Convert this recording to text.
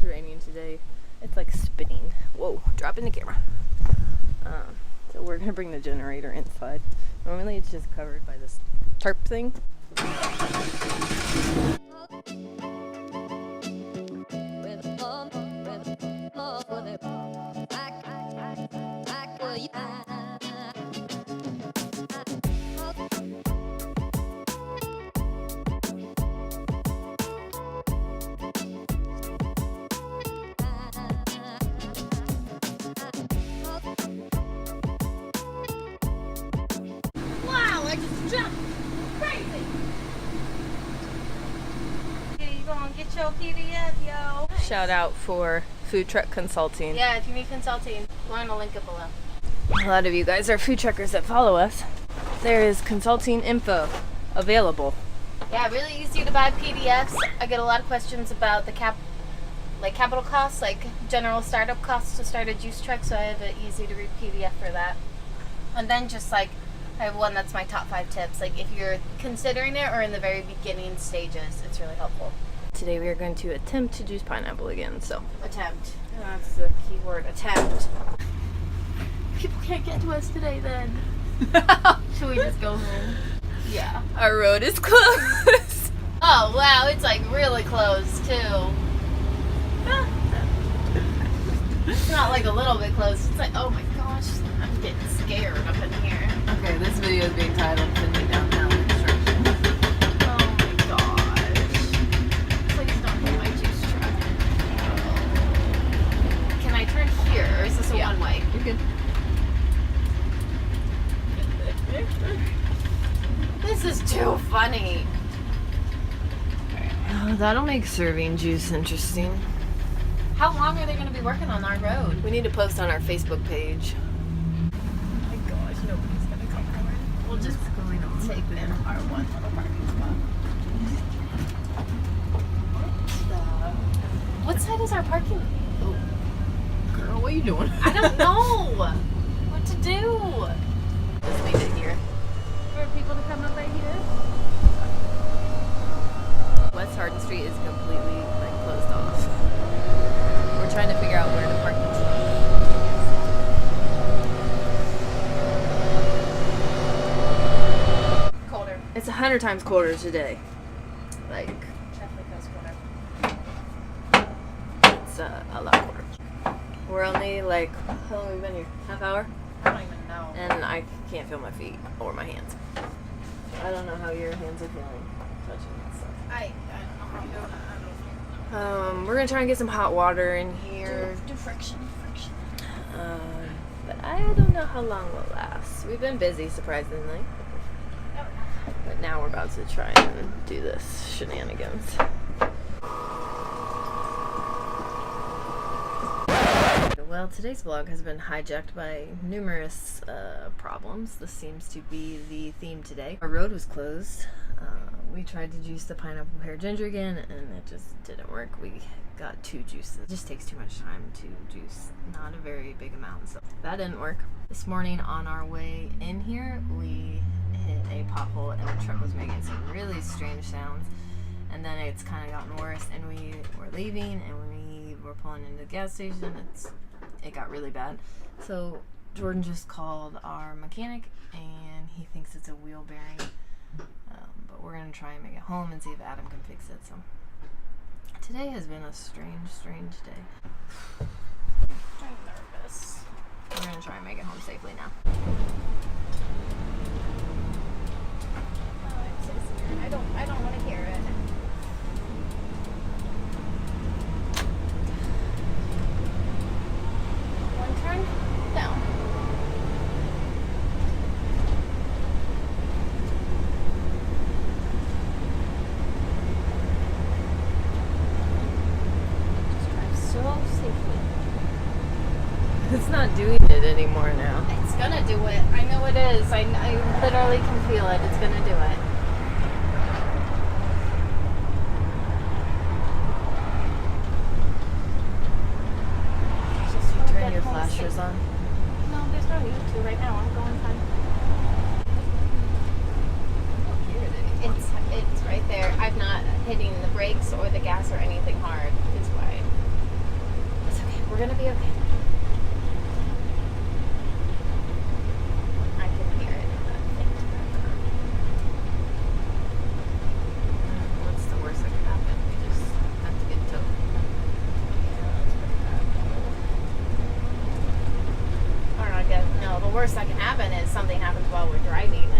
raining today. It's like spinning. Whoa, dropping the camera. So we're gonna bring the generator inside. Normally it's just covered by this tarp thing. Get your PDF, yo. Shout out for food truck consulting. Yeah, if you need consulting, we're gonna link it below. A lot of you guys are food truckers that follow us. There is consulting info available. Yeah, really easy to buy PDFs. I get a lot of questions about the capital costs, like general startup costs to start a juice truck, so I have an easy to read PDF for that. And then just like, I have one that's my top 5 tips. Like if you're considering it or in the very beginning stages, it's really helpful. Today we are going to attempt to juice pineapple again, so. Attempt. That's the key word, attempt. People can't get to us today then. Should we just go home? Yeah. Our road is closed. Oh wow, it's like really close too. It's not like a little bit close. It's like, oh my gosh, I'm getting scared up in here. Okay, this video is being titled Pending Downtown Construction. Oh my gosh. Please don't hit my juice truck. Can I turn here or is this a one-way? You're good. This is too funny. Oh, that'll make serving juice interesting. How long are they going to be working on our road? We need to post on our Facebook page. Oh my gosh, nobody's going to come over. We'll just take them our one little parking spot. What side is our parking? Oh. Girl, what are you doing? I don't know what to do. Let's leave it here. For people to come up right here? West Hardin Street is completely like closed off. We're trying to figure out where to park this. Colder. It's 100 times colder today. Like, Definitely feels colder. it's a lot colder. We're only like, how long have we been here? Half hour? I don't even know. And I can't feel my feet or my hands. I don't know how your hands are feeling touching that stuff. I don't know how I'm doing it. I don't know. We're gonna try and get some hot water in here. Do friction. But I don't know how long we'll last. We've been busy, surprisingly. But now we're about to try and do this shenanigans. Well, today's vlog has been hijacked by numerous problems. This seems to be the theme today. Our road was closed. We tried to juice the pineapple pear ginger again, and it just didn't work. We got 2 juices. It just takes too much time to juice, not a very big amount, so that didn't work. This morning on our way in here, we hit a pothole and the truck was making some really strange sounds, and then it's kind of gotten worse, and we were leaving and we were pulling into the gas station. It got really bad, so Jordan just called our mechanic and he thinks it's a wheel bearing, but we're gonna try and make it home and see if Adam can fix it. So today has been a strange day. I'm nervous. We're gonna try and make it home safely now. Oh, I'm so scared. I don't want to hear it. One turn down. Just drive so safely. It's not doing it anymore now. It's gonna do it. I know it is. I literally can feel it. It's gonna do it. Just you turn your flashers on. No, there's no need to right now. I'm going fine. It's right there. I'm not hitting the brakes or the gas or anything hard. Is why. We're gonna be okay. I can hear it in that thing. What's the worst that could happen? We just have to get towed. Yeah, that's pretty bad. Or I guess no. The worst that can happen is something happens while we're driving.